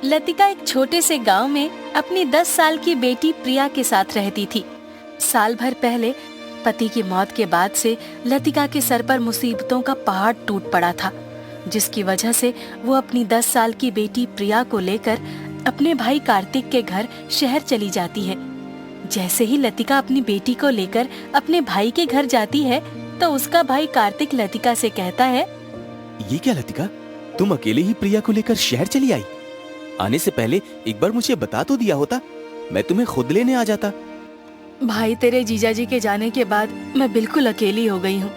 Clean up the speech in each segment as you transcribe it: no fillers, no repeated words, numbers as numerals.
लतिका एक छोटे से गांव में अपनी 10 साल की बेटी प्रिया के साथ रहती थी। साल भर पहले पति की मौत के बाद से लतिका के सर पर मुसीबतों का पहाड़ टूट पड़ा था, जिसकी वजह से वो अपनी 10 साल की बेटी प्रिया को लेकर अपने भाई कार्तिक के घर शहर चली जाती है। जैसे ही लतिका अपनी बेटी को लेकर अपने भाई के घर जाती है तो उसका भाई कार्तिक लतिका से कहता है, ये क्या लतिका, तुम अकेले ही प्रिया को लेकर शहर चली आई? आने से पहले एक बार मुझे बता तो दिया होता, मैं तुम्हें खुद लेने आ जाता। भाई, तेरे जीजाजी के जाने के बाद मैं बिल्कुल अकेली हो गई हूँ,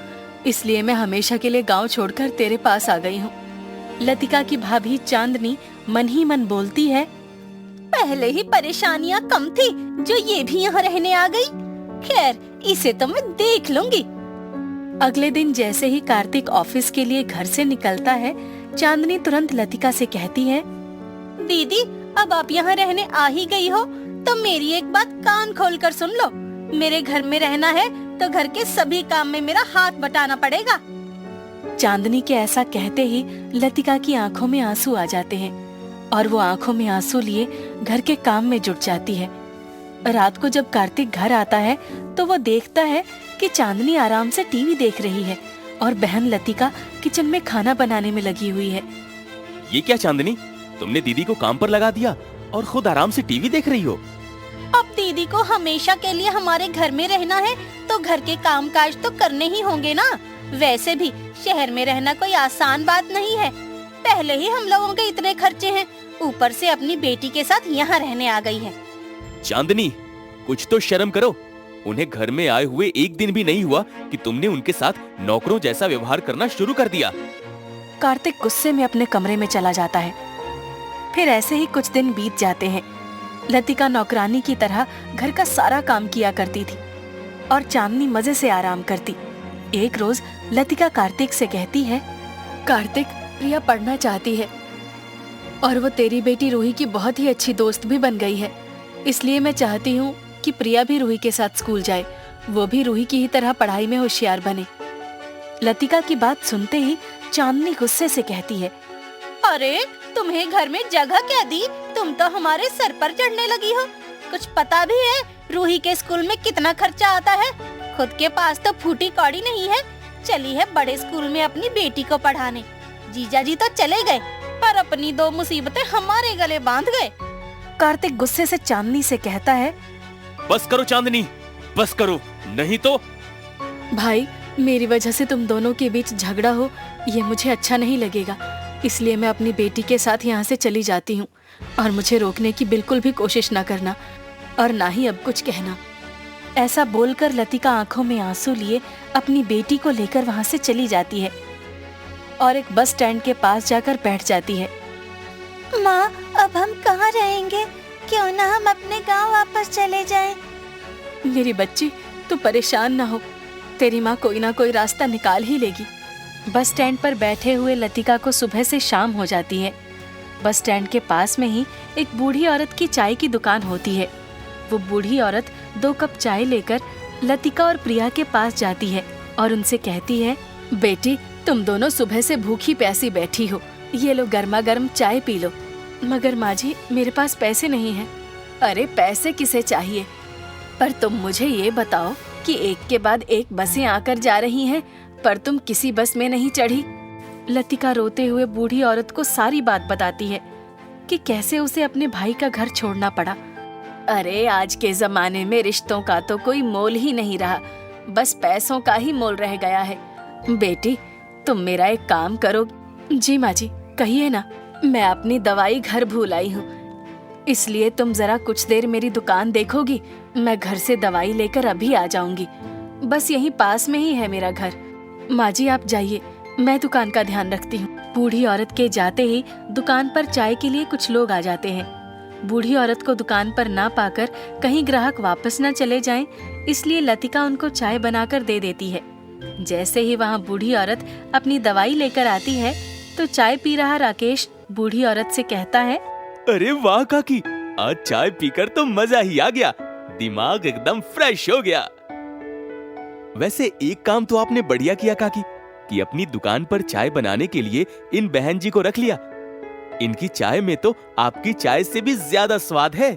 इसलिए मैं हमेशा के लिए गांव छोड़कर तेरे पास आ गई हूँ। लतिका की भाभी चांदनी मन ही मन बोलती है, पहले ही परेशानियाँ कम थी, जो ये भी यहाँ रहने आ गई। खैर, इसे तो मैं देख लूंगी। अगले दिन जैसे ही कार्तिक ऑफिस के लिए घर से निकलता है, चांदनी तुरंत लतिका से कहती है, दीदी, अब आप यहाँ रहने आ ही गई हो तो मेरी एक बात कान खोल कर सुन लो। मेरे घर में रहना है तो घर के सभी काम में मेरा हाथ बटाना पड़ेगा। चांदनी के ऐसा कहते ही लतिका की आंखों में आंसू आ जाते हैं और वो आंखों में आंसू लिए घर के काम में जुट जाती है। रात को जब कार्तिक घर आता है तो वो देखता है कि चांदनी आराम से टीवी देख रही है और बहन लतिका किचन में खाना बनाने में लगी हुई है। ये क्या चांदनी, तुमने दीदी को काम पर लगा दिया और खुद आराम से टीवी देख रही हो? अब दीदी को हमेशा के लिए हमारे घर में रहना है तो घर के कामकाज तो करने ही होंगे ना। वैसे भी शहर में रहना कोई आसान बात नहीं है। पहले ही हम लोगों के इतने खर्चे हैं, ऊपर से अपनी बेटी के साथ यहाँ रहने आ गई है। चांदनी, कुछ तो शर्म करो। उन्हें घर में आए हुए एक दिन भी नहीं हुआ कि तुमने उनके साथ नौकरों जैसा व्यवहार करना शुरू कर दिया। कार्तिक गुस्से में अपने कमरे में चला जाता है। फिर ऐसे ही कुछ दिन बीत जाते हैं। लतिका नौकरानी की तरह घर का सारा काम किया करती थी और चांदनी मजे से आराम करती। एक रोज लतिका कार्तिक से कहती है, कार्तिक, प्रिया पढ़ना चाहती है और वो तेरी बेटी रूही की बहुत ही अच्छी दोस्त भी बन गई है, इसलिए मैं चाहती हूँ कि प्रिया भी रूही के साथ स्कूल जाए, वो भी रूही की ही तरह पढ़ाई में होशियार बने। लतिका की बात सुनते ही चांदनी गुस्से से कहती है, अरे, तुम्हें घर में जगह क्या दी? तुम तो हमारे सर पर चढ़ने लगी हो। कुछ पता भी है रूही के स्कूल में कितना खर्चा आता है? खुद के पास तो फूटी कौड़ी नहीं है, चली है बड़े स्कूल में अपनी बेटी को पढ़ाने। जीजाजी तो चले गए पर अपनी 2 मुसीबतें हमारे गले बांध गए। कार्तिक गुस्से से चांदनी से कहता है, बस करो चांदनी, बस करो, नहीं तो। भाई, मेरी वजह से तुम दोनों के बीच झगड़ा हो, ये मुझे अच्छा नहीं लगेगा, इसलिए मैं अपनी बेटी के साथ यहाँ से चली जाती हूँ और मुझे रोकने की बिल्कुल भी कोशिश न करना और ना ही अब कुछ कहना। ऐसा बोलकर लतिका आंखों में आंसू लिए अपनी बेटी को लेकर वहाँ से चली जाती है और एक बस स्टैंड के पास जाकर बैठ जाती है। माँ, अब हम कहाँ रहेंगे? क्यों ना हम अपने गांव वापस चले जाएं? मेरी बच्ची, तू परेशान ना हो, तेरी माँ कोई ना कोई रास्ता निकाल ही लेगी। बस स्टैंड पर बैठे हुए लतिका को सुबह से शाम हो जाती है। बस स्टैंड के पास में ही एक बूढ़ी औरत की चाय की दुकान होती है। वो बूढ़ी औरत 2 कप चाय लेकर लतिका और प्रिया के पास जाती है और उनसे कहती है, बेटी, तुम दोनों सुबह से भूखी प्यासी बैठी हो, ये लो गर्मा गर्म चाय पी लो। मगर माँ जी, मेरे पास पैसे नहीं हैं। अरे, पैसे किसे चाहिए, पर तुम मुझे ये बताओ कि एक के बाद एक बसें आकर जा रही हैं, पर तुम किसी बस में नहीं चढ़ी। लतिका रोते हुए बूढ़ी औरत को सारी बात बताती है कि कैसे उसे अपने भाई का घर छोड़ना पड़ा। अरे, आज के जमाने में रिश्तों का तो कोई मोल ही नहीं रहा, बस पैसों का ही मोल रह गया है। बेटी, तुम मेरा एक काम करो। जी माँ जी, कहिए ना। मैं अपनी दवाई घर भूल आई हूँ, इसलिए तुम जरा कुछ देर मेरी दुकान देखोगी, मैं घर से दवाई लेकर अभी आ जाऊंगी। बस यहीं पास में ही है मेरा घर। माँ जी, आप जाइए, मैं दुकान का ध्यान रखती हूँ। बूढ़ी औरत के जाते ही दुकान पर चाय के लिए कुछ लोग आ जाते हैं। बूढ़ी औरत को दुकान पर ना पाकर कहीं ग्राहक वापस न चले जाएं, इसलिए लतिका उनको चाय बनाकर दे देती है। जैसे ही वहाँ बूढ़ी औरत अपनी दवाई लेकर आती है तो चाय पी रहा राकेश बूढ़ी औरत से कहता है, अरे वाह काकी, आज चाय पीकर तो मजा ही आ गया, दिमाग एकदम फ्रेश हो गया। वैसे एक काम तो आपने बढ़िया किया काकी कि अपनी दुकान पर चाय बनाने के लिए इन बहन जी को रख लिया। इनकी चाय में तो आपकी चाय से भी ज्यादा स्वाद है।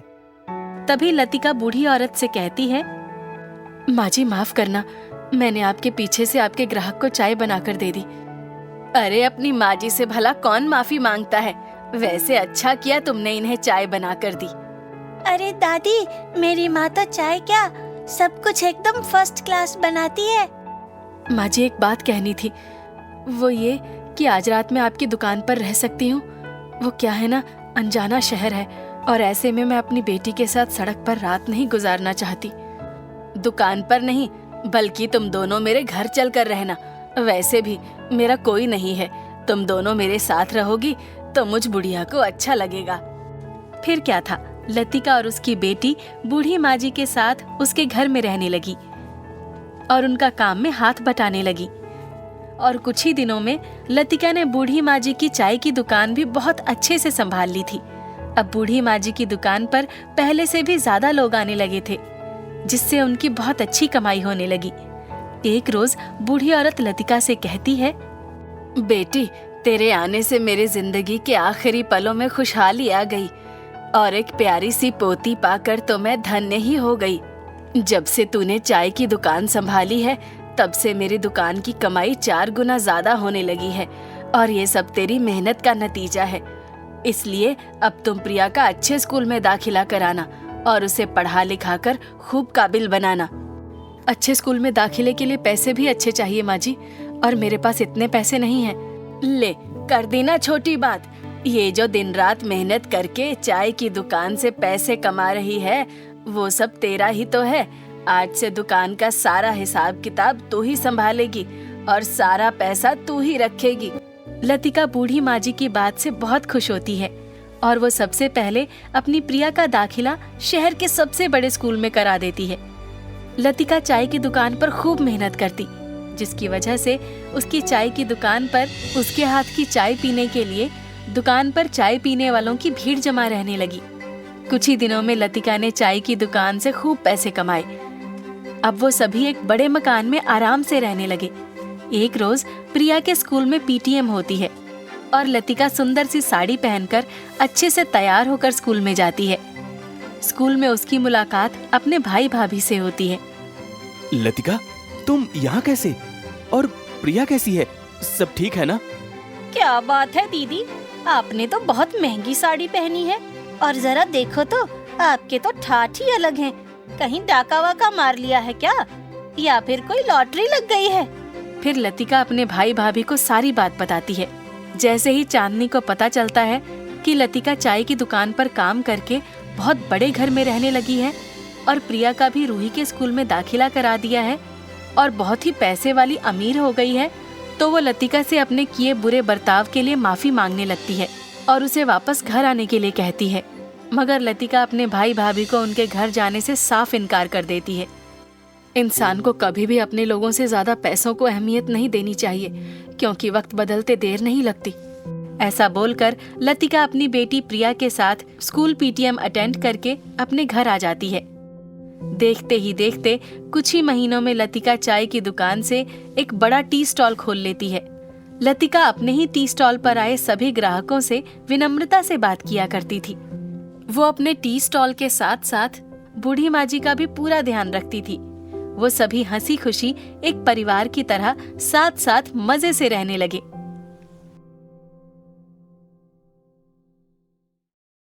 तभी लतिका बूढ़ी औरत से कहती है, माँ जी माफ करना, मैंने आपके पीछे से आपके ग्राहक को चाय बनाकर दे दी। अरे अपनी माँ जी से भला कौन माफी मांगता है, वैसे अच्छा किया तुमने इन्हें चाय बनाकर दी। अरे दादी, मेरी माँ तो चाय क्या सब कुछ एकदम फर्स्ट क्लास बनाती है। माँ जी एक बात कहनी थी, वो ये कि आज रात मैं आपकी दुकान पर रह सकती हूँ? वो क्या है ना, अनजाना शहर है और ऐसे में मैं अपनी बेटी के साथ सड़क पर रात नहीं गुजारना चाहती। दुकान पर नहीं, बल्कि तुम दोनों मेरे घर चल कर रहना। वैसे भी मेरा कोई नहीं है, तुम दोनों मेरे साथ रहोगी तो मुझ बुढ़िया को अच्छा लगेगा। फिर क्या था, लतिका और उसकी बेटी बूढ़ी माँ जी के साथ उसके घर में रहने लगी और उनका काम में हाथ बटाने लगी। और कुछ ही दिनों में लतिका ने बूढ़ी माँ जी की चाय की दुकान भी बहुत अच्छे से संभाल ली थी। अब बूढ़ी माँ जी की दुकान पर पहले से भी ज्यादा लोग आने लगे थे, जिससे उनकी बहुत अच्छी कमाई होने लगी। एक रोज बूढ़ी औरत लतिका से कहती है, बेटी, तेरे आने से मेरे जिंदगी के आखिरी पलों में खुशहाली आ गई और एक प्यारी सी पोती पाकर तो मैं धन्य ही हो गई। जब से तूने चाय की दुकान संभाली है, तब से मेरी दुकान की कमाई 4 गुना ज्यादा होने लगी है और ये सब तेरी मेहनत का नतीजा है। इसलिए अब तुम प्रिया का अच्छे स्कूल में दाखिला कराना और उसे पढ़ा लिखा कर खूब काबिल बनाना। अच्छे स्कूल में दाखिले के लिए पैसे भी अच्छे चाहिए माँ जी, और मेरे पास इतने पैसे नहीं हैं। ले कर दी ना छोटी बात, ये जो दिन रात मेहनत करके चाय की दुकान से पैसे कमा रही है वो सब तेरा ही तो है। आज से दुकान का सारा हिसाब किताब तू ही संभालेगी और सारा पैसा तू ही रखेगी। लतिका बूढ़ी माँ जी की बात से बहुत खुश होती है और वो सबसे पहले अपनी प्रिया का दाखिला शहर के सबसे बड़े स्कूल में करा देती है। लतिका चाय की दुकान पर खूब मेहनत करती, जिसकी वजह से उसकी चाय की दुकान पर उसके हाथ की चाय पीने के लिए दुकान पर चाय पीने वालों की भीड़ जमा रहने लगी। कुछ ही दिनों में लतिका ने चाय की दुकान से खूब पैसे कमाए। अब वो सभी एक बड़े मकान में आराम से रहने लगे। एक रोज प्रिया के स्कूल में पीटीएम होती है और लतिका सुंदर सी साड़ी पहनकर अच्छे से तैयार होकर स्कूल में जाती है। स्कूल में उसकी मुलाकात अपने भाई भाभी से होती है। लतिका, तुम यहाँ कैसे? और प्रिया कैसी है? सब ठीक है ना? क्या बात है दीदी, आपने तो बहुत महंगी साड़ी पहनी है और जरा देखो तो आपके तो ठाठ ही अलग हैं। कहीं डाका वाका मार लिया है क्या, या फिर कोई लॉटरी लग गई है? फिर लतिका अपने भाई भाभी को सारी बात बताती है। जैसे ही चांदनी को पता चलता है कि लतिका चाय की दुकान पर काम करके बहुत बड़े घर में रहने लगी है और प्रिया का भी रूही के स्कूल में दाखिला करा दिया है और बहुत ही पैसे वाली अमीर हो गई है, तो वो लतिका से अपने किए बुरे बर्ताव के लिए माफी मांगने लगती है और उसे वापस घर आने के लिए कहती है। मगर लतिका अपने भाई भाभी को उनके घर जाने से साफ इनकार कर देती है। इंसान को कभी भी अपने लोगों से ज्यादा पैसों को अहमियत नहीं देनी चाहिए, क्योंकि वक्त बदलते देर नहीं लगती। ऐसा बोलकर लतिका अपनी बेटी प्रिया के साथ स्कूल पीटीएम अटेंड करके अपने घर आ जाती है। देखते ही देखते कुछ ही महीनों में लतिका चाय की दुकान से एक बड़ा टी स्टॉल खोल लेती है। लतिका अपने ही टी स्टॉल पर आए सभी ग्राहकों से विनम्रता से बात किया करती थी। वो अपने टी स्टॉल के साथ साथ बूढ़ी माँ जी का भी पूरा ध्यान रखती थी। वो सभी हंसी खुशी एक परिवार की तरह साथ साथ मजे से रहने लगे।